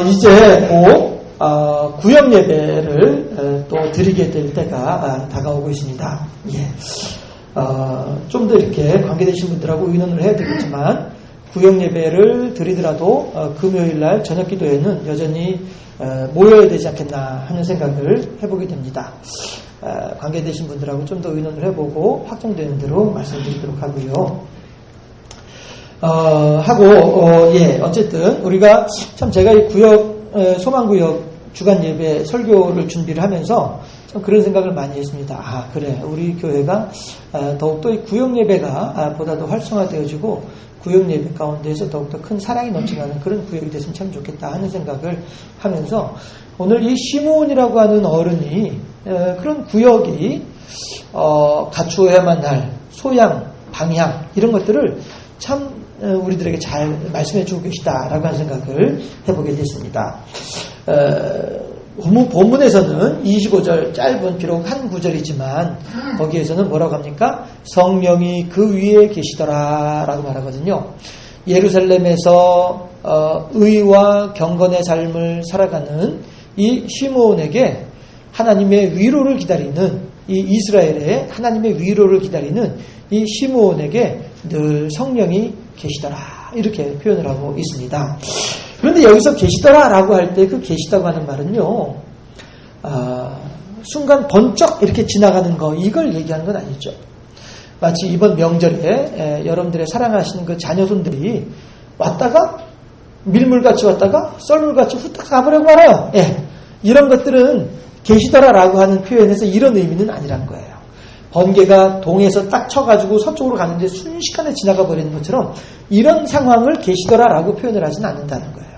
이제 곧 구역 예배를 또 드리게 될 때가 다가오고 있습니다. 예. 좀 더 이렇게 관계되신 분들하고 의논을 해야 되겠지만 구역 예배를 드리더라도 금요일 날 저녁 기도에는 여전히 모여야 되지 않겠나 하는 생각을 해보게 됩니다. 관계되신 분들하고 좀 더 의논을 해보고 확정되는 대로 말씀드리도록 하고요. 어쨌든 우리가 참 제가 이 구역 소망구역 주간 예배 설교를 준비를 하면서 참 그런 생각을 많이 했습니다. 그래, 우리 교회가 더욱더 이 구역 예배가 보다 더 활성화되어지고 구역 예배 가운데에서 더욱더 큰 사랑이 넘쳐나는 그런 구역이 됐으면 참 좋겠다 하는 생각을 하면서 오늘 이 시므온이라고 하는 어른이 그런 구역이 갖추어야만 할 소양, 방향 이런 것들을 참 우리들에게 잘 말씀해 주고 계시다라고 하는 생각을 해보게 됐습니다. 본문에서는 25절 짧은 비록 한 구절이지만 거기에서는 뭐라고 합니까? 성령이 그 위에 계시더라 라고 말하거든요. 예루살렘에서 의와 경건의 삶을 살아가는 이 시므온에게 하나님의 위로를 기다리는 이 이스라엘의 하나님의 위로를 기다리는 이 시므온에게 늘 성령이 계시더라 이렇게 표현을 하고 있습니다. 그런데 여기서 계시더라 라고 할 때 그 계시다고 하는 말은요 순간 번쩍 이렇게 지나가는 거 이걸 얘기하는 건 아니죠. 마치 이번 명절에 여러분들의 사랑하시는 그 자녀손들이 왔다가 밀물같이 왔다가 썰물같이 후딱 가버리고 말아요. 이런 것들은 계시더라 라고 하는 표현에서 이런 의미는 아니란 거예요. 번개가 동에서 딱 쳐가지고 서쪽으로 가는데 순식간에 지나가 버리는 것처럼 이런 상황을 계시더라 라고 표현을 하지는 않는다는 거예요.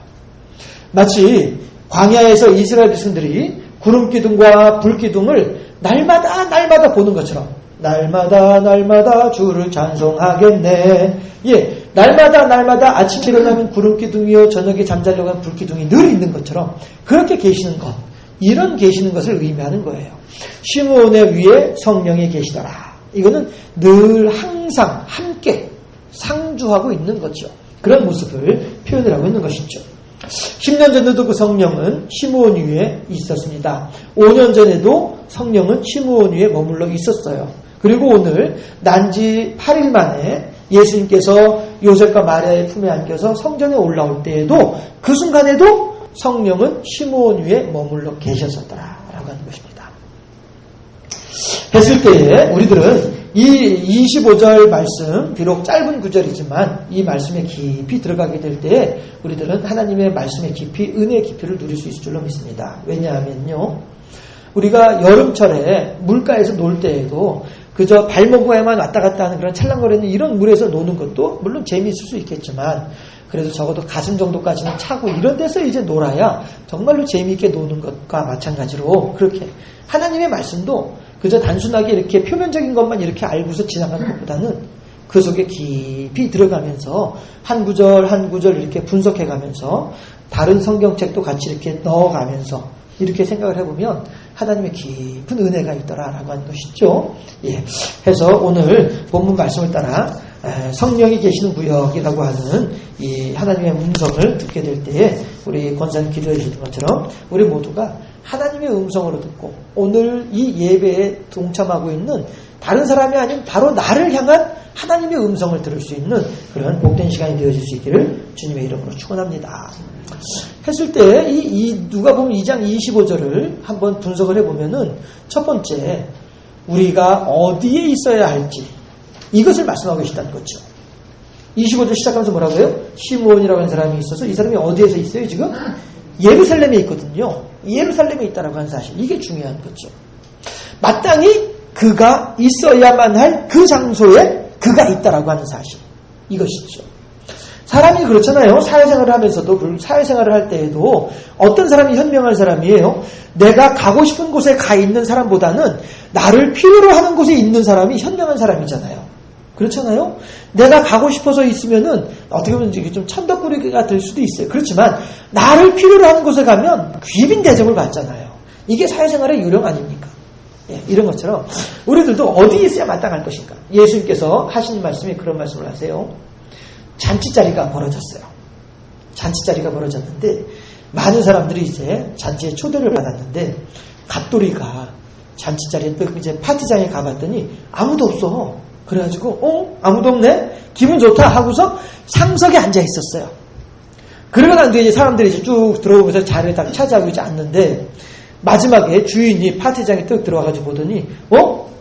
마치 광야에서 이스라엘 백성들이 구름기둥과 불기둥을 날마다 보는 것처럼 날마다 주를 찬송하겠네. 날마다 아침에 일어나면 구름기둥이요 저녁에 잠자려고 하면 불기둥이 늘 있는 것처럼 그렇게 계시는 것 이런 계시는 것을 의미하는 거예요. 시므온의 위에 성령이 계시더라. 이거는 늘 항상 함께 상주하고 있는 거죠. 그런 모습을 표현을 하고 있는 것이죠. 10년 전에도 그 성령은 시므온 위에 있었습니다. 5년 전에도 성령은 시므온 위에 머물러 있었어요. 그리고 오늘 난지 8일 만에 예수님께서 요셉과 마리아의 품에 안겨서 성전에 올라올 때에도 그 순간에도 성령은 시므온 위에 머물러 계셨었더라라고 하는 것입니다. 했을 때에 우리들은 이 25절 말씀 비록 짧은 구절이지만 이 말씀에 깊이 들어가게 될 때에 우리들은 하나님의 말씀의 깊이 은혜의 깊이를 누릴 수 있을 줄로 믿습니다. 왜냐하면요 우리가 여름철에 물가에서 놀 때에도 그저 발목에만 왔다 갔다 하는 그런 찰랑거리는 이런 물에서 노는 것도 물론 재미있을 수 있겠지만 그래도 적어도 가슴 정도까지는 차고 이런 데서 이제 놀아야 정말로 재미있게 노는 것과 마찬가지로 그렇게 하나님의 말씀도 그저 단순하게 이렇게 표면적인 것만 이렇게 알고서 지나가는 것보다는 그 속에 깊이 들어가면서 한 구절 한 구절 이렇게 분석해가면서 다른 성경책도 같이 이렇게 넣어가면서 이렇게 생각을 해보면 하나님의 깊은 은혜가 있더라라고 하는 것이죠. 해서 오늘 본문 말씀을 따라 성령이 계시는 구역이라고 하는 이 하나님의 음성을 듣게 될 때에 우리 권사님 기도해 주신 것처럼 우리 모두가 하나님의 음성으로 듣고 오늘 이 예배에 동참하고 있는 다른 사람이 아닌 바로 나를 향한 하나님의 음성을 들을 수 있는 그런 복된 시간이 되어질 수 있기를 주님의 이름으로 축원합니다. 했을 때 이 누가복음 2장 25절을 한번 분석을 해보면은 첫 번째 우리가 어디에 있어야 할지 이것을 말씀하고 계시다는 거죠. 25절 시작하면서 뭐라고요? 시므온이라고 하는 사람이 있어서 이 사람이 어디에서 있어요 지금? 예루살렘에 있거든요. 예루살렘에 있다라고 하는 사실 이게 중요한 거죠. 마땅히 그가 있어야만 할 그 장소에 그가 있다라고 하는 사실 이것이죠. 사람이 그렇잖아요. 사회생활을 하면서도 사회생활을 할 때에도 어떤 사람이 현명한 사람이에요. 내가 가고 싶은 곳에 가 있는 사람보다는 나를 필요로 하는 곳에 있는 사람이 현명한 사람이잖아요. 그렇잖아요. 내가 가고 싶어서 있으면은 어떻게 보면 이게 좀 천덕꾸러기가 될 수도 있어요. 그렇지만 나를 필요로 하는 곳에 가면 귀빈 대접을 받잖아요. 이게 사회생활의 요령 아닙니까? 이런 것처럼 우리들도 어디에 있어야 마땅할 것인가. 예수님께서 하시는 말씀에 그런 말씀을 하세요. 잔치자리가 벌어졌어요. 잔치자리가 벌어졌는데 많은 사람들이 이제 잔치에 초대를 받았는데 갑돌이가 잔치 자리에 이제 파티장에 가봤더니 아무도 없어. 그래가지고 아무도 없네? 기분 좋다 하고서 상석에 앉아 있었어요. 그러고 난 뒤에 이제 사람들이 이제 쭉 들어오면서 자리를 딱 차지하고 이제 앉는데 마지막에 주인이 파티장에 뜩 들어와가지고 보더니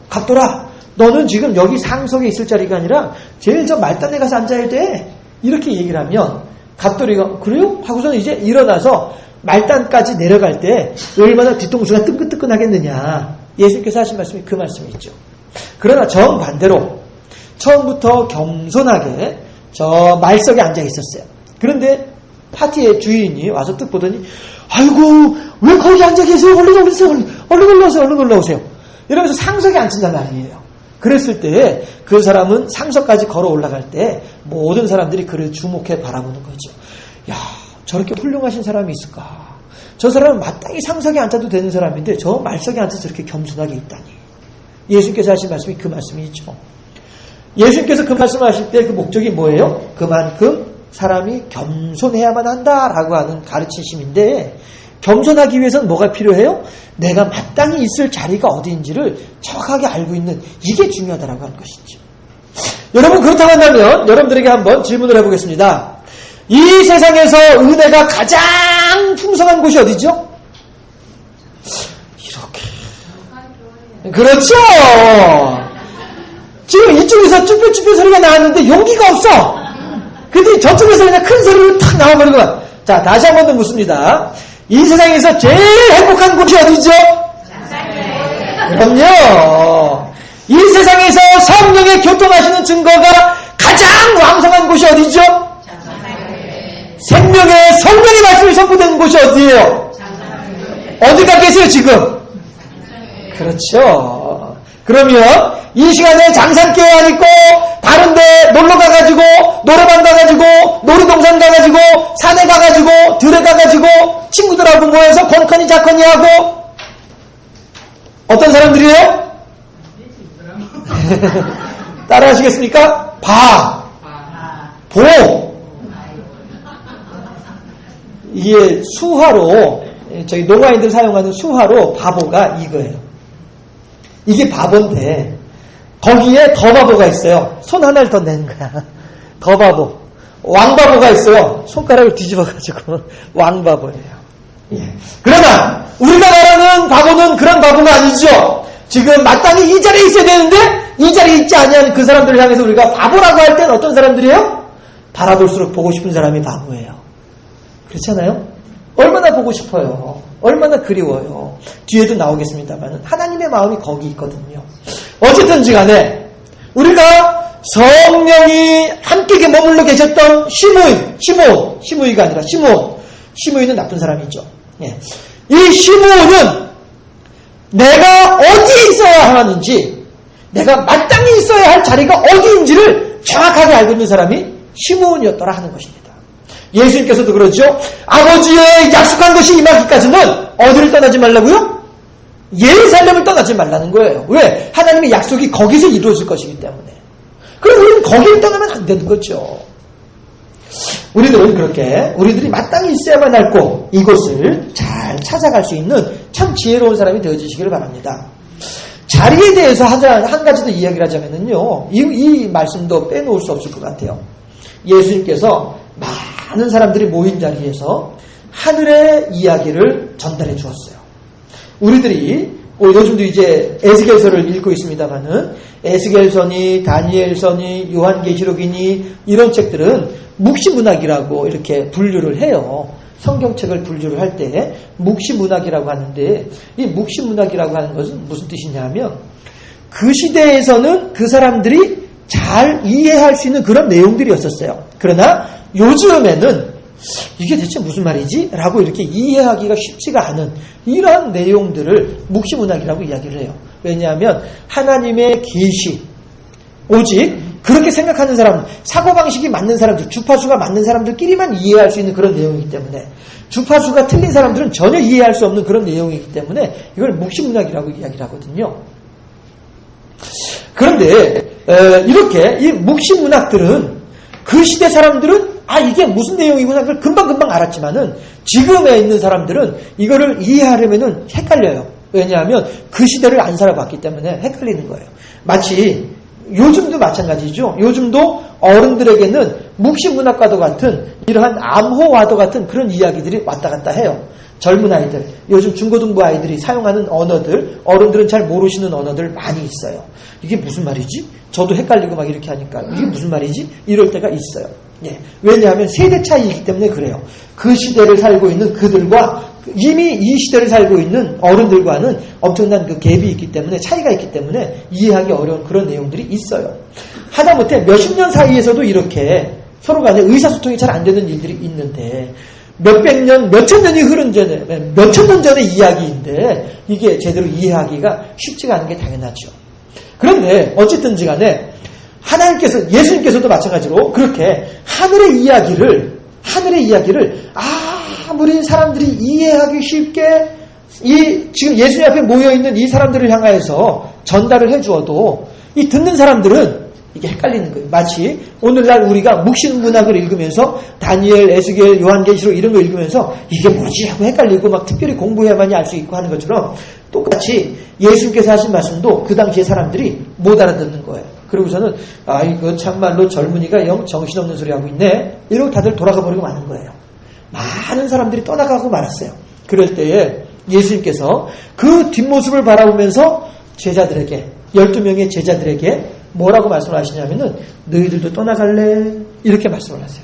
갑돌아, 너는 지금 여기 상석에 있을 자리가 아니라 제일 저 말단에 가서 앉아야 돼. 이렇게 얘기를 하면 갑돌이가 그래요? 하고서는 이제 일어나서 말단까지 내려갈 때 얼마나 뒤통수가 뜨끈뜨끈하겠느냐. 예수님께서 하신 말씀이 그 말씀이 있죠. 그러나 정반대로 처음부터 겸손하게 저 말석에 앉아 있었어요. 그런데 파티의 주인이 와서 뜩 보더니 아이고 왜 거기 앉아 계세요? 얼른 올라오세요. 얼른 올라오세요. 이러면서 상석에 앉힌단 말이에요. 그랬을 때 그 사람은 상석까지 걸어 올라갈 때 모든 사람들이 그를 주목해 바라보는 거죠. 야, 저렇게 훌륭하신 사람이 있을까? 저 사람은 마땅히 상석에 앉아도 되는 사람인데 저 말석에 앉아서 저렇게 겸손하게 있다니. 예수님께서 하신 말씀이 그 말씀이죠. 예수님께서 그 말씀을 하실 때 그 목적이 뭐예요? 그만큼 사람이 겸손해야만 한다라고 하는 가르치심인데 겸손하기 위해서는 뭐가 필요해요? 내가 마땅히 있을 자리가 어디인지를 정확하게 알고 있는 이게 중요하다라고 하는 것이죠. 여러분 그렇다고 한다면 여러분들에게 한번 질문을 해보겠습니다. 이 세상에서 은혜가 가장 풍성한 곳이 어디죠? 이렇게. 그렇죠. 지금 이쪽에서 쭈뼛쭈뼛 소리가 나왔는데 용기가 없어. 근데 저쪽에서 그냥 큰 소리로 탁 나와버리고. 자, 다시 한 번 더 묻습니다. 이 세상에서 제일 행복한 곳이 어디죠? 그럼요. 이 세상에서 성령의 교통하시는 증거가 가장 왕성한 곳이 어디죠? 생명의 성령의 말씀이 선포되는 곳이 어디예요? 어디가 계세요 지금? 그렇죠. 그러면 이 시간에 장산교회 안 있고 다른 데 놀러 가가지고 노래방 가가지고 놀이동산 가가지고 산에 가가지고 들에 가가지고 친구들하고 모여서 권커니 자커니 하고 어떤 사람들이에요? 따라 하시겠습니까? 보. 이게 수화로 저희 농아인들 사용하는 수화로 바보가 이거예요. 이게 바보인데 거기에 더 바보가 있어요. 손 하나를 더 내는 거야. 더 바보. 왕바보가 있어요. 손가락을 뒤집어가지고 왕바보예요. 예. 그러나 우리가 말하는 바보는 그런 바보가 아니죠. 지금 마땅히 이 자리에 있어야 되는데 이 자리에 있지 않냐는 그 사람들을 향해서 우리가 바보라고 할 때는 어떤 사람들이에요? 바라볼수록 보고 싶은 사람이 바보예요. 그렇잖아요? 얼마나 보고 싶어요. 얼마나 그리워요. 뒤에도 나오겠습니다만 하나님의 마음이 거기 있거든요. 어쨌든지 간에 우리가 성령이 함께 머물러 계셨던 시므이가 아니라 시므이는 나쁜 사람이죠. 예. 이 시므이는 내가 어디에 있어야 하는지 내가 마땅히 있어야 할 자리가 어디인지를 정확하게 알고 있는 사람이 시므이였더라 하는 것입니다. 예수님께서도 그러죠. 아버지의 약속한 것이 임하기까지는 어디를 떠나지 말라고요? 예루살렘을 떠나지 말라는 거예요. 왜? 하나님의 약속이 거기서 이루어질 것이기 때문에. 그럼 우리는 거기를 떠나면 안 되는 거죠. 우리들은 그렇게 우리들이 마땅히 있어야만 할 곳, 이곳을 잘 찾아갈 수 있는 참 지혜로운 사람이 되어주시기를 바랍니다. 자리에 대해서 한 가지 더 이야기를 하자면요. 이 말씀도 빼놓을 수 없을 것 같아요. 예수님께서 많은 사람들이 모인 자리에서 하늘의 이야기를 전달해 주었어요. 우리들이 요즘도 이제 에스겔서를 읽고 있습니다만은 에스겔서니 다니엘서니 요한계시록이니 이런 책들은 묵시문학이라고 이렇게 분류를 해요. 성경책을 분류를 할 때 묵시문학이라고 하는데 이 묵시문학이라고 하는 것은 무슨 뜻이냐면 그 시대에서는 그 사람들이 잘 이해할 수 있는 그런 내용들이었었어요. 그러나 요즘에는 이게 대체 무슨 말이지? 라고 이렇게 이해하기가 쉽지가 않은 이런 내용들을 묵시문학이라고 이야기를 해요. 왜냐하면 하나님의 계시, 오직 그렇게 생각하는 사람, 사고방식이 맞는 사람들, 주파수가 맞는 사람들끼리만 이해할 수 있는 그런 내용이기 때문에 주파수가 틀린 사람들은 전혀 이해할 수 없는 그런 내용이기 때문에 이걸 묵시문학이라고 이야기를 하거든요. 그런데 이렇게 이 묵시문학들은 그 시대 사람들은 이게 무슨 내용이구나 그걸 금방금방 알았지만은 지금에 있는 사람들은 이거를 이해하려면은 헷갈려요. 왜냐하면 그 시대를 안 살아봤기 때문에 헷갈리는 거예요. 마치 요즘도 마찬가지죠. 요즘도 어른들에게는 묵시문학과도 같은 이러한 암호와도 같은 그런 이야기들이 왔다 갔다 해요. 젊은 아이들, 요즘 중고등부 아이들이 사용하는 언어들, 어른들은 잘 모르시는 언어들 많이 있어요. 이게 무슨 말이지? 저도 헷갈리고 막 이렇게 하니까 이게 무슨 말이지? 이럴 때가 있어요. 예. 왜냐하면 세대 차이이기 때문에 그래요. 그 시대를 살고 있는 그들과 이미 이 시대를 살고 있는 어른들과는 엄청난 그 갭이 있기 때문에 차이가 있기 때문에 이해하기 어려운 그런 내용들이 있어요. 하다못해 몇십 년 사이에서도 이렇게 서로 간에 의사소통이 잘 안 되는 일들이 있는데 몇백 년, 몇천 년이 흐른 전에, 몇천 년 전의 이야기인데 이게 제대로 이해하기가 쉽지가 않은 게 당연하죠. 그런데 어쨌든지 간에 하나님께서, 예수님께서도 마찬가지로 그렇게 하늘의 이야기를 아무리 사람들이 이해하기 쉽게 지금 예수님 앞에 모여있는 이 사람들을 향하여서 전달을 해주어도 이 듣는 사람들은 이게 헷갈리는 거예요. 마치 오늘날 우리가 묵신문학을 읽으면서 다니엘, 에스겔, 요한계시록 이런 거 읽으면서 이게 뭐지 하고 헷갈리고 막 특별히 공부해야만이 알 수 있고 하는 것처럼 똑같이 예수님께서 하신 말씀도 그 당시에 사람들이 못 알아듣는 거예요. 그러고서는 이거 참말로 젊은이가 영 정신없는 소리 하고 있네 이러고 다들 돌아가 버리고 마는 거예요. 많은 사람들이 떠나가고 말았어요. 그럴 때에 예수님께서 그 뒷모습을 바라보면서 제자들에게 12명의 제자들에게 뭐라고 말씀을 하시냐면은 너희들도 떠나갈래? 이렇게 말씀을 하세요.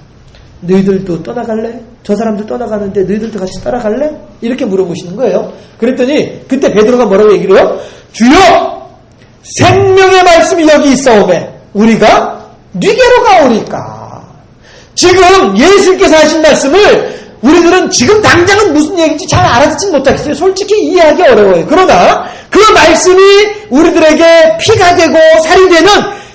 너희들도 떠나갈래? 저 사람들 떠나가는데 너희들도 같이 따라갈래? 이렇게 물어보시는 거예요. 그랬더니 그때 베드로가 뭐라고 얘기를 해요? 주여! 생명의 말씀이 여기 있사오매 우리가 네게로 가오리까. 지금 예수님께서 하신 말씀을 우리들은 지금 당장은 무슨 얘기인지 잘 알아듣지 못하겠어요. 솔직히 이해하기 어려워요. 그러나 그 말씀이 우리들에게 피가 되고 살이 되는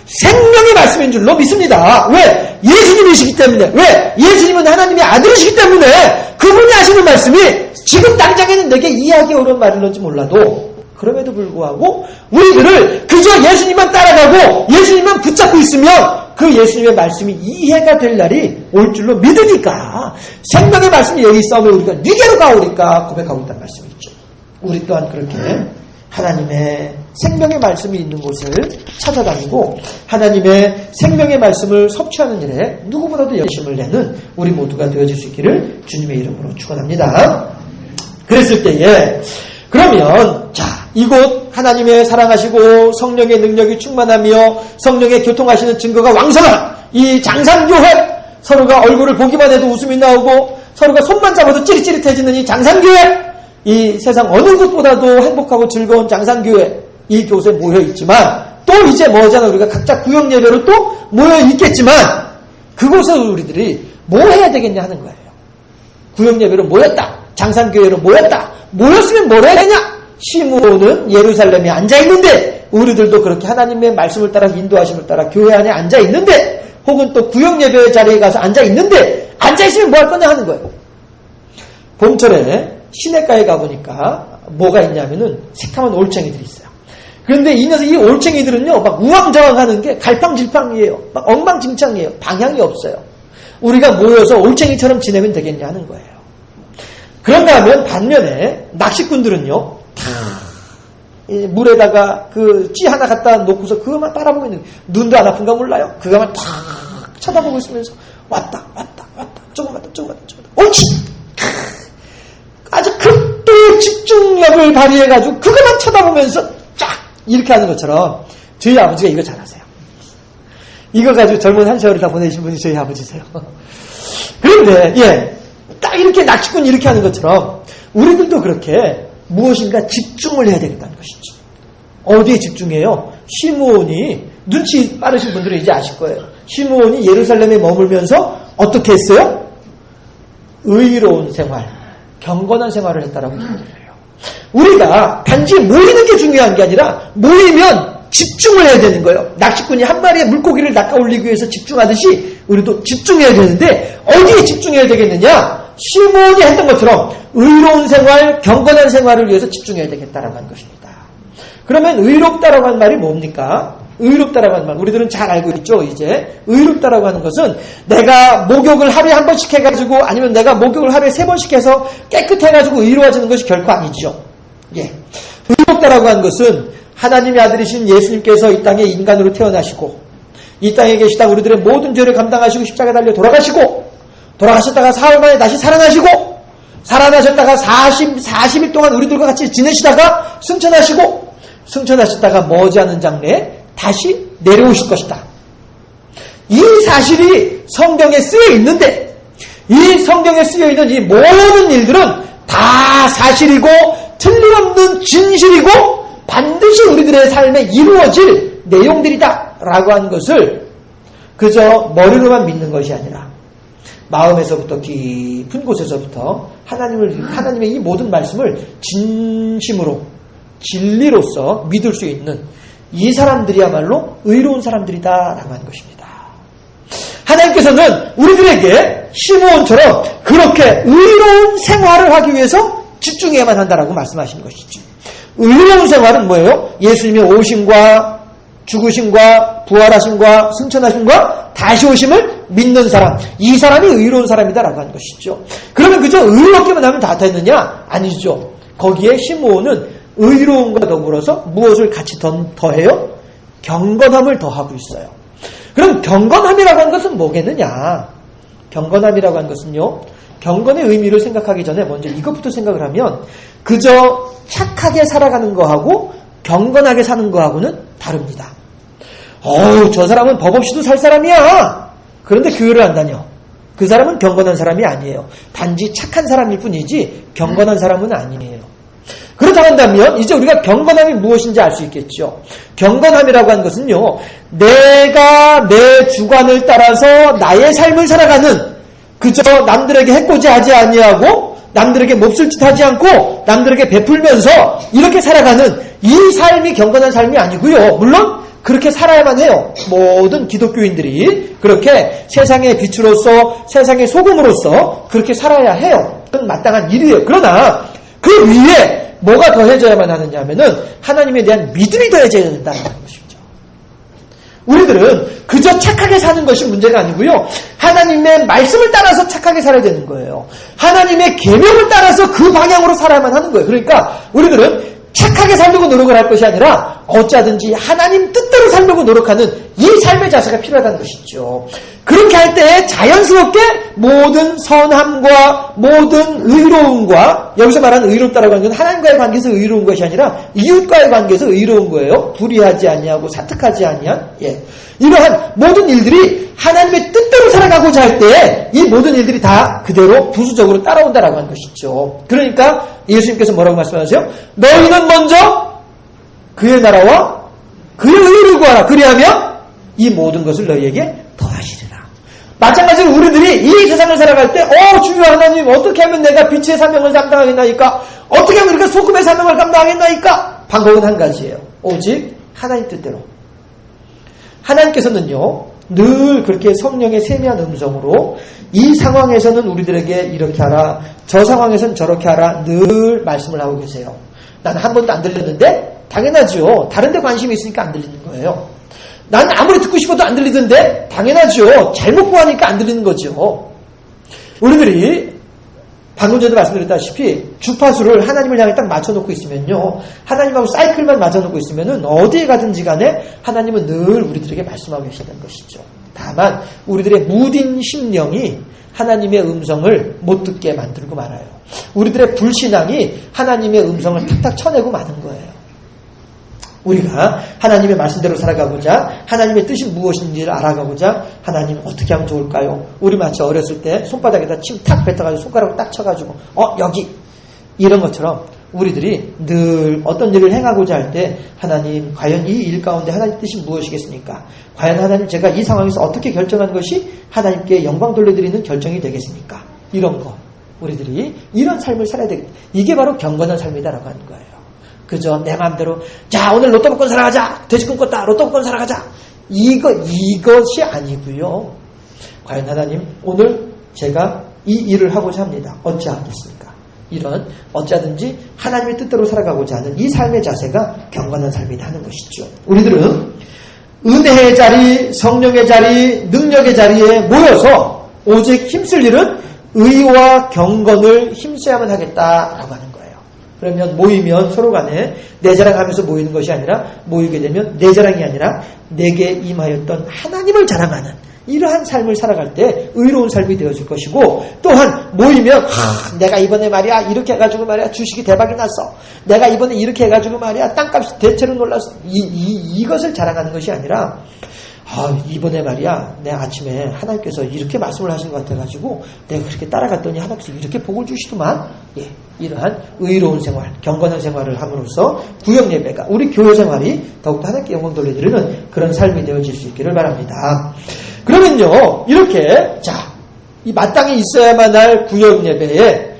생명의 말씀인 줄로 믿습니다. 왜? 예수님이시기 때문에. 왜? 예수님은 하나님의 아들이시기 때문에 그분이 하시는 말씀이 지금 당장에는 내게 이해하기 어려운 말일런지 몰라도 그럼에도 불구하고 우리들을 그저 예수님만 따라가고 예수님만 붙잡고 있으면 그 예수님의 말씀이 이해가 될 날이 올 줄로 믿으니까 생명의 말씀이 여기 있으면 우리가 네게로 가오리까 고백하고 있다는 말씀이 있죠. 우리 또한 그렇게 하나님의 생명의 말씀이 있는 곳을 찾아다니고 하나님의 생명의 말씀을 섭취하는 일에 누구보다도 열심을 내는 우리 모두가 되어질 수 있기를 주님의 이름으로 축원합니다. 그랬을 때에 그러면 이곳 하나님의 사랑하시고 성령의 능력이 충만하며 성령의 교통하시는 증거가 왕성한 이 장산교회, 서로가 얼굴을 보기만 해도 웃음이 나오고 서로가 손만 잡아도 찌릿찌릿해지는 이 장산교회, 이 세상 어느 곳보다도 행복하고 즐거운 장산교회, 이 교회에 모여있지만 또 이제 뭐잖아, 우리가 각자 구역예배로 또 모여있겠지만 그곳에서 우리들이 뭐 해야 되겠냐 하는 거예요. 구역예배로 모였다, 장산교회로 모였다, 모였으면 뭘 해야 되냐? 시므온은 예루살렘에 앉아있는데 우리들도 그렇게 하나님의 말씀을 따라 인도하심을 따라 교회 안에 앉아있는데 혹은 또 구역예배 자리에 가서 앉아있는데 앉아있으면 뭐 할 거냐 하는 거예요. 봄철에 시내가에 가보니까 뭐가 있냐면은 새카만 올챙이들이 있어요. 그런데 이 올챙이들은요 막 우왕좌왕하는 게 갈팡질팡이에요. 막 엉망진창이에요. 방향이 없어요. 우리가 모여서 올챙이처럼 지내면 되겠냐 하는 거예요. 그런가 하면 반면에 낚시꾼들은요 물에다가 그 찌 하나 갖다 놓고서 그것만 따라보고 있는, 눈도 안 아픈가 몰라요. 그것만 탁 쳐다보고 있으면서 왔다 조금 왔다 옳지. 아주 극도의 집중력을 발휘해가지고 그것만 쳐다보면서 쫙 이렇게 하는 것처럼 저희 아버지가 이거 잘하세요. 이거 가지고 젊은 한시월을 다 보내신 분이 저희 아버지세요. 그런데 딱 이렇게 낚시꾼이 이렇게 하는 것처럼 우리들도 그렇게 무엇인가 집중을 해야 되겠다는 것이죠. 어디에 집중해요? 시므온이, 눈치 빠르신 분들은 이제 아실 거예요. 시므온이 예루살렘에 머물면서 어떻게 했어요? 의로운 생활, 경건한 생활을 했다라고 얘기를 해요. 우리가 단지 모이는 게 중요한 게 아니라 모이면 집중을 해야 되는 거예요. 낚시꾼이 한 마리의 물고기를 낚아 올리기 위해서 집중하듯이 우리도 집중해야 되는데 어디에 집중해야 되겠느냐? 시므온이 했던 것처럼 의로운 생활, 경건한 생활을 위해서 집중해야 되겠다라고 하는 것입니다. 그러면 의롭다라고 하는 말이 뭡니까? 의롭다라고 하는 말, 우리들은 잘 알고 있죠, 이제. 의롭다라고 하는 것은 내가 목욕을 하루에 한 번씩 해가지고, 아니면 내가 목욕을 하루에 3번씩 해서 깨끗해가지고 의로워지는 것이 결코 아니죠. 예. 의롭다라고 하는 것은 하나님의 아들이신 예수님께서 이 땅에 인간으로 태어나시고, 이 땅에 계시다 우리들의 모든 죄를 감당하시고 십자가에 달려 돌아가시고, 돌아가셨다가 사흘 만에 다시 살아나시고, 살아나셨다가 40일 동안 우리들과 같이 지내시다가 승천하셨다가 머지않은 장래에 다시 내려오실 것이다. 이 사실이 성경에 쓰여 있는데, 이 성경에 쓰여 있는 이 모든 일들은 다 사실이고 틀림없는 진실이고 반드시 우리들의 삶에 이루어질 내용들이다 라고 하는 것을 그저 머리로만 믿는 것이 아니라 마음에서부터 깊은 곳에서부터 하나님의 이 모든 말씀을 진심으로 진리로서 믿을 수 있는 이 사람들이야말로 의로운 사람들이다라고 하는 것입니다. 하나님께서는 우리들에게 시므온처럼 그렇게 의로운 생활을 하기 위해서 집중해야만 한다라고 말씀하시는 것이죠. 의로운 생활은 뭐예요? 예수님의 오심과 죽으심과 부활하심과 승천하심과 다시 오심을 믿는 사람, 이 사람이 의로운 사람이다라고 하는 것이죠. 그러면 그저 의롭게만 하면 다 됐느냐? 아니죠. 거기에 시므온은 의로움과 더불어서 무엇을 같이 더해요? 경건함을 더하고 있어요. 그럼 경건함이라고 하는 것은 뭐겠느냐? 경건함이라고 하는 것은요, 경건의 의미를 생각하기 전에 먼저 이것부터 생각을 하면 그저 착하게 살아가는 거하고 경건하게 사는 거하고는 다릅니다. 저 사람은 법 없이도 살 사람이야. 그런데 교회를 안 다녀. 그 사람은 경건한 사람이 아니에요. 단지 착한 사람일 뿐이지 경건한 사람은 아니에요. 그렇다고 한다면 이제 우리가 경건함이 무엇인지 알 수 있겠죠. 경건함이라고 하는 것은요, 내가 내 주관을 따라서 나의 삶을 살아가는, 그저 남들에게 해코지하지 아니하고 남들에게 몹쓸 짓 하지 않고 남들에게 베풀면서 이렇게 살아가는 이 삶이 경건한 삶이 아니고요. 물론 그렇게 살아야만 해요. 모든 기독교인들이 그렇게 세상의 빛으로서 세상의 소금으로서 그렇게 살아야 해요. 그건 마땅한 일이에요. 그러나 그 위에 뭐가 더해져야만 하느냐 하면은 하나님에 대한 믿음이 더해져야 된다는 것이죠. 우리들은 그저 착하게 사는 것이 문제가 아니고요. 하나님의 말씀을 따라서 착하게 살아야 되는 거예요. 하나님의 계명을 따라서 그 방향으로 살아야만 하는 거예요. 그러니까 우리들은 착하게 살려고 노력을 할 것이 아니라 어쩌든지 하나님 뜻대로 살려고 노력하는 이 삶의 자세가 필요하다는 것이죠. 그렇게 할 때 자연스럽게 모든 선함과 모든 의로움과, 여기서 말하는 의롭다라고 하는 건 하나님과의 관계에서 의로운 것이 아니라 이웃과의 관계에서 의로운 거예요. 불의하지 아니하고 사특하지 아니한, 이러한 모든 일들이 하나님의 뜻대로 살아가고자 할 때 이 모든 일들이 다 그대로 부수적으로 따라온다라고 하는 것이죠. 그러니까 예수님께서 뭐라고 말씀하세요? 너희는 먼저 그의 나라와 그의 의를 구하라. 그리하면 이 모든 것을 너희에게 더하시리라. 마찬가지로 우리들이 이 세상을 살아갈 때 주여 하나님, 어떻게 하면 내가 빛의 사명을 감당하겠나이까? 어떻게 하면 우리가 소금의 사명을 감당하겠나이까? 방법은 한 가지예요. 오직 하나님 뜻대로. 하나님께서는요, 늘 그렇게 성령의 세미한 음성으로 이 상황에서는 우리들에게 이렇게 하라, 저 상황에서는 저렇게 하라 늘 말씀을 하고 계세요. 나는 한 번도 안 들렸는데? 당연하죠. 다른 데 관심이 있으니까 안 들리는 거예요. 난 아무리 듣고 싶어도 안 들리던데? 당연하죠. 잘못 구하니까 안 들리는 거죠. 우리들이 방금 전에 말씀드렸다시피 주파수를 하나님을 향해 딱 맞춰놓고 있으면요, 하나님하고 사이클만 맞춰놓고 있으면은 어디에 가든지 간에 하나님은 늘 우리들에게 말씀하고 계시는 것이죠. 다만 우리들의 무딘 심령이 하나님의 음성을 못 듣게 만들고 말아요. 우리들의 불신앙이 하나님의 음성을 탁탁 쳐내고 마는 거예요. 우리가 하나님의 말씀대로 살아가고자, 하나님의 뜻이 무엇인지를 알아가고자, 하나님 어떻게 하면 좋을까요? 우리 마치 어렸을 때 손바닥에다 침 탁 뱉어가지고 손가락을 딱 쳐가지고 여기! 이런 것처럼 우리들이 늘 어떤 일을 행하고자 할 때 하나님, 과연 이 일 가운데 하나님 뜻이 무엇이겠습니까? 과연 하나님, 제가 이 상황에서 어떻게 결정한 것이 하나님께 영광 돌려드리는 결정이 되겠습니까? 이런 거, 우리들이 이런 삶을 살아야 되겠다. 이게 바로 경건한 삶이다라고 하는 거예요. 그저 내 마음대로 자, 오늘 로또 복권 사러 가자, 돼지 꿈꿨다, 로또 복권 사러 가자, 이것이 아니고요. 과연 하나님, 오늘 제가 이 일을 하고자 합니다. 어찌하겠습니까? 이런 어찌하든지 하나님의 뜻대로 살아가고자 하는 이 삶의 자세가 경건한 삶이다 하는 것이죠. 우리들은 은혜의 자리, 성령의 자리, 능력의 자리에 모여서 오직 힘쓸 일은 의와 경건을 힘써야만 하겠다라고 하는 거예요. 그러면 모이면 서로 간에 내 자랑하면서 모이는 것이 아니라 모이게 되면 내 자랑이 아니라 내게 임하였던 하나님을 자랑하는 이러한 삶을 살아갈 때 의로운 삶이 되어질 것이고, 또한 모이면 내가 이번에 말이야 이렇게 해가지고 말이야 주식이 대박이 났어, 내가 이번에 이렇게 해가지고 말이야 땅값이 대체로 놀랐어, 이것을 자랑하는 것이 아니라 이번에 말이야 내 아침에 하나님께서 이렇게 말씀을 하신 것 같아가지고 내가 그렇게 따라갔더니 하나님께서 이렇게 복을 주시더만. 이러한 의로운 생활, 경건한 생활을 함으로써 구역 예배가 우리 교회 생활이 더욱더 하나님께 영광 돌려드리는 그런 삶이 되어질 수 있기를 바랍니다. 그러면요, 이렇게 이 마땅히 있어야만 할 구역 예배에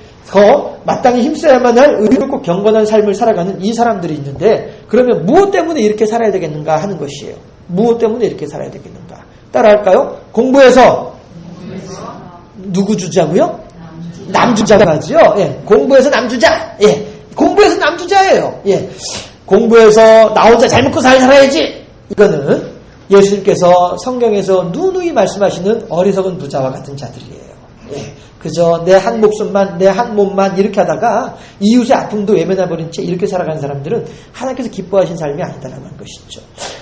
마땅히 힘써야만 할 의롭고 경건한 삶을 살아가는 이 사람들이 있는데, 그러면 무엇 때문에 이렇게 살아야 되겠는가 하는 것이에요. 무엇 때문에 이렇게 살아야 되겠는가? 따라할까요? 공부해서 누구 주자고요? 남주자가 맞죠? 공부해서 남주자. 공부해서 남주자예요. 공부해서 나 혼자 잘 먹고 살아야지. 이거는 예수님께서 성경에서 누누이 말씀하시는 어리석은 부자와 같은 자들이에요. 그저 내 한 목숨만, 내 한 몸만 이렇게 하다가 이웃의 아픔도 외면해버린 채 이렇게 살아가는 사람들은 하나님께서 기뻐하신 삶이 아니다라는 것이죠.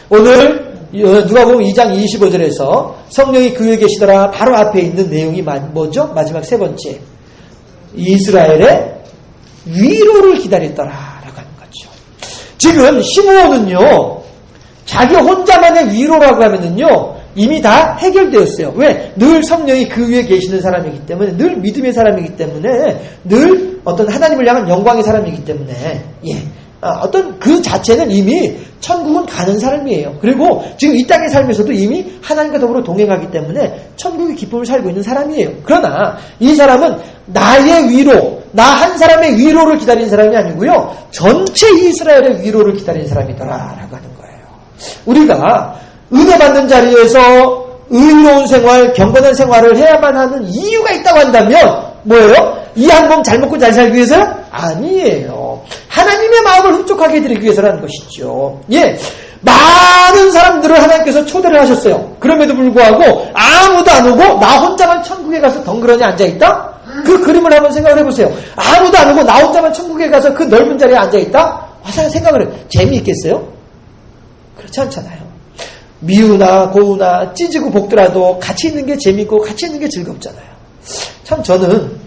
오늘 누가복음 2장 25절에서 성령이 그 위에 계시더라 바로 앞에 있는 내용이 뭐죠? 마지막 세 번째, 이스라엘의 위로를 기다렸더라라고 하는 거죠. 지금 시므온은요, 자기 혼자만의 위로라고 하면은요 이미 다 해결되었어요. 왜? 늘 성령이 그 위에 계시는 사람이기 때문에, 늘 믿음의 사람이기 때문에, 늘 어떤 하나님을 향한 영광의 사람이기 때문에, 어떤 그 자체는 이미 천국은 가는 사람이에요. 그리고 지금 이 땅에 살면서도 이미 하나님과 더불어 동행하기 때문에 천국의 기쁨을 살고 있는 사람이에요. 그러나 이 사람은 나의 위로, 나 한 사람의 위로를 기다리는 사람이 아니고요, 전체 이스라엘의 위로를 기다리는 사람이더라라고 하는 거예요. 우리가 은혜 받는 자리에서 의로운 생활, 경건한 생활을 해야만 하는 이유가 있다고 한다면 뭐예요? 이 한 몸 잘 먹고 잘 살기 위해서요? 아니에요. 하나님의 마음을 흡족하게 해드리기 위해서라는 것이죠. 많은 사람들을 하나님께서 초대를 하셨어요. 그럼에도 불구하고 아무도 안 오고 나 혼자만 천국에 가서 덩그러니 앉아있다? 그 그림을 한번 생각을 해보세요. 아무도 안 오고 나 혼자만 천국에 가서 그 넓은 자리에 앉아있다? 와서 생각을 해요. 재미있겠어요? 그렇지 않잖아요. 미우나 고우나 찢고 볶더라도 같이 있는 게 재밌고 같이 있는 게 즐겁잖아요. 참 저는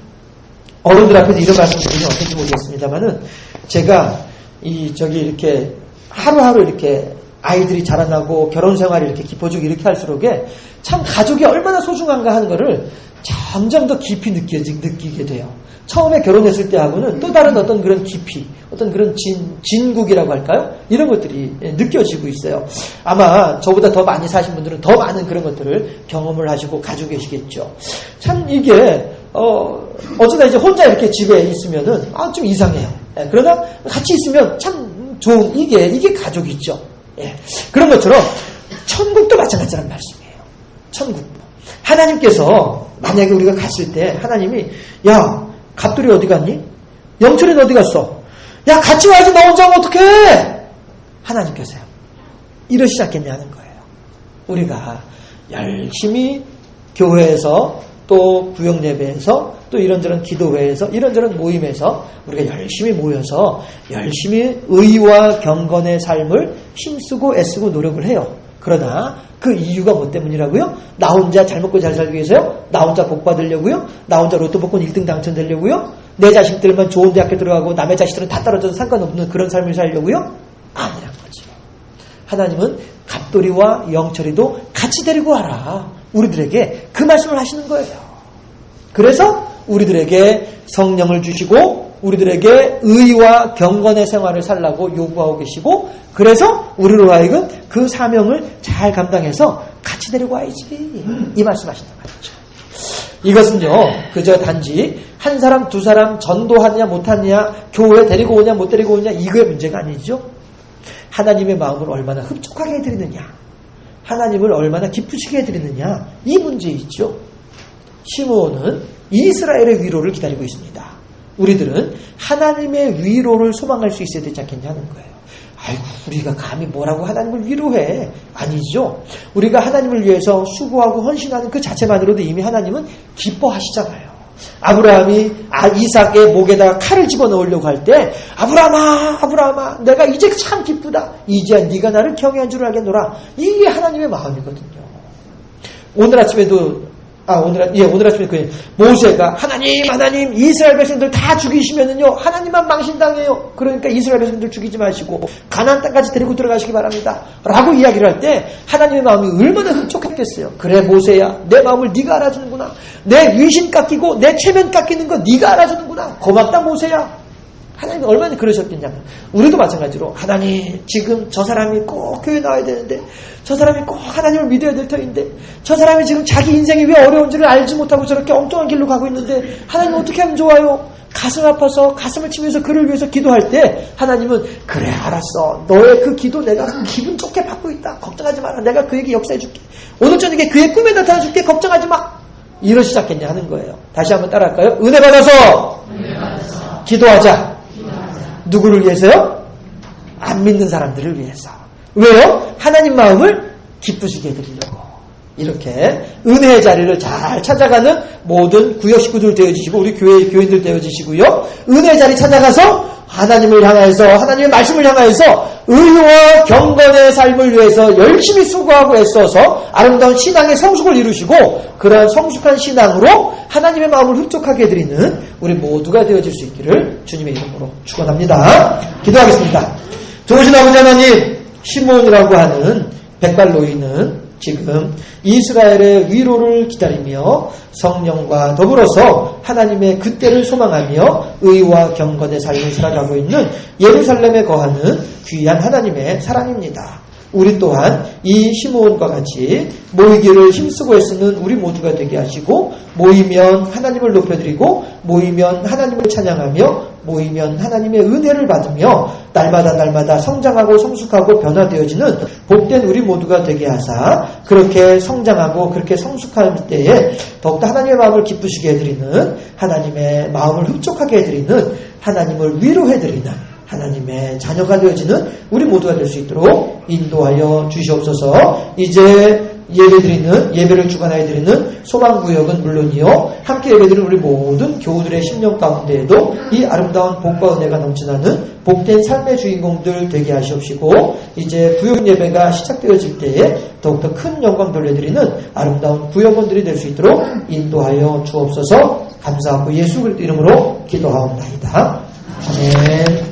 어른들 앞에서 이런 말씀 드리면 어떨지 모르겠습니다만은, 제가 이렇게 하루하루 이렇게 아이들이 자라나고 결혼 생활이 이렇게 깊어지고 이렇게 할수록에 참 가족이 얼마나 소중한가 하는 거를 점점 더 깊이 느끼게 돼요. 처음에 결혼했을 때하고는 또 다른 어떤 그런 깊이, 어떤 그런 진국이라고 할까요? 이런 것들이 느껴지고 있어요. 아마 저보다 더 많이 사신 분들은 더 많은 그런 것들을 경험을 하시고 가지고 계시겠죠. 참 이게 어쩌다 이제 혼자 이렇게 집에 있으면은 좀 이상해요. 그러나 같이 있으면 참 좋은 이게 가족이죠. 그런 것처럼 천국도 마찬가지라는 말씀이에요. 천국도 하나님께서 만약에 우리가 갔을 때 하나님이 갑돌이 어디 갔니? 영철이는 어디 갔어? 야, 같이 와야지, 너 혼자 오면 어떡해? 하나님께서요. 이러시지 않겠냐는 거예요. 우리가 열심히 교회에서 또 구역예배에서 또 이런저런 기도회에서 이런저런 모임에서 우리가 열심히 모여서 열심히 의와 경건의 삶을 힘쓰고 애쓰고 노력을 해요. 그러나 그 이유가 뭐 때문이라고요? 나 혼자 잘 먹고 잘 살기 위해서요? 나 혼자 복 받으려고요? 나 혼자 로또 복권 1등 당첨되려고요? 내 자식들만 좋은 대학교 들어가고 남의 자식들은 다 떨어져서 상관없는 그런 삶을 살려고요? 아니란 거죠. 하나님은 갑돌이와 영철이도 같이 데리고 와라. 우리들에게 그 말씀을 하시는 거예요. 그래서 우리들에게 성령을 주시고 우리들에게 의와 경건의 생활을 살라고 요구하고 계시고, 그래서 우리로 하여금 그 사명을 잘 감당해서 같이 데리고 와야지, 이 말씀하신단 말이죠. 이것은요 그저 단지 한 사람 두 사람 전도하느냐 못하느냐, 교회 데리고 오냐 못 데리고 오냐, 이거의 문제가 아니죠. 하나님의 마음을 얼마나 흡족하게 해드리느냐, 하나님을 얼마나 기쁘시게 해드리느냐, 이 문제이죠. 시므온은 이스라엘의 위로를 기다리고 있습니다. 우리들은 하나님의 위로를 소망할 수 있어야 되지 않겠냐는 거예요. 아이고, 우리가 감히 뭐라고 하나님을 위로해. 아니죠. 우리가 하나님을 위해서 수고하고 헌신하는 그 자체만으로도 이미 하나님은 기뻐하시잖아요. 아브라함이 이삭의 목에다가 칼을 집어넣으려고 할 때 아브라함아 내가 이제 참 기쁘다. 이제야 네가 나를 경외한 줄 알겠노라. 이게 하나님의 마음이거든요. 오늘 아침에도 오늘 아침에 모세가 하나님 이스라엘 백성들 다 죽이시면은요 하나님만 망신당해요. 그러니까 이스라엘 백성들 죽이지 마시고 가나안 땅까지 데리고 들어가시기 바랍니다 라고 이야기를 할 때 하나님의 마음이 얼마나 흡족했겠어요. 그래 모세야, 내 마음을 네가 알아주는구나. 내 위신 깎이고 내 체면 깎이는 거 네가 알아주는구나. 고맙다 모세야. 하나님이 얼마나 그러셨겠냐면 우리도 마찬가지로 하나님 지금 저 사람이 꼭 교회 나와야 되는데 저 사람이 꼭 하나님을 믿어야 될 터인데 저 사람이 지금 자기 인생이 왜 어려운지를 알지 못하고 저렇게 엉뚱한 길로 가고 있는데 하나님 어떻게 하면 좋아요? 가슴 아파서 가슴을 치면서 그를 위해서 기도할 때 하나님은 그래 알았어. 너의 그 기도 내가 기분 좋게 받고 있다. 걱정하지 마라. 내가 그에게 역사해 줄게. 오늘 저녁에 그의 꿈에 나타나 줄게. 걱정하지 마. 이러시지 않겠냐 하는 거예요. 다시 한번 따라할까요? 은혜 받아서 기도하자. 누구를 위해서요? 안 믿는 사람들을 위해서. 왜요? 하나님 마음을 기쁘시게 해드리려고. 이렇게 은혜의 자리를 잘 찾아가는 모든 구역 식구들 되어주시고 우리 교인들 되어주시고요. 은혜의 자리 찾아가서 하나님을 향해서 하나님의 말씀을 향해서 의와 경건의 삶을 위해서 열심히 수고하고 애써서 아름다운 신앙의 성숙을 이루시고 그러한 성숙한 신앙으로 하나님의 마음을 흡족하게 해드리는 우리 모두가 되어질 수 있기를 주님의 이름으로 축원합니다. 기도하겠습니다. 좋으신 아버지 하나님, 시몬이라고 하는 백발 노인은 지금 이스라엘의 위로를 기다리며 성령과 더불어서 하나님의 그때를 소망하며 의와 경건의 삶을 살아가고 있는 예루살렘에 거하는 귀한 하나님의 사랑입니다. 우리 또한 이 시므온과 같이 모이기를 힘쓰고 애쓰는 우리 모두가 되게 하시고 모이면 하나님을 높여드리고 모이면 하나님을 찬양하며 모이면 하나님의 은혜를 받으며 날마다 성장하고 성숙하고 변화되어지는 복된 우리 모두가 되게 하사 그렇게 성장하고 그렇게 성숙할 때에 더욱더 하나님의 마음을 기쁘시게 해드리는 하나님의 마음을 흡족하게 해드리는 하나님을 위로해드리는 하나님의 자녀가 되어지는 우리 모두가 될 수 있도록 인도하여 주시옵소서. 이제 예배를 주관하여 드리는 소망구역은 물론이요 함께 예배드리는 우리 모든 교우들의 심령 가운데에도 이 아름다운 복과 은혜가 넘쳐나는 복된 삶의 주인공들 되게 하시옵시고 이제 구역 예배가 시작되어질 때에 더욱더 큰 영광 돌려드리는 아름다운 구역원들이 될 수 있도록 인도하여 주옵소서. 감사하고 예수 그리스도 이름으로 기도하옵나이다. 아멘.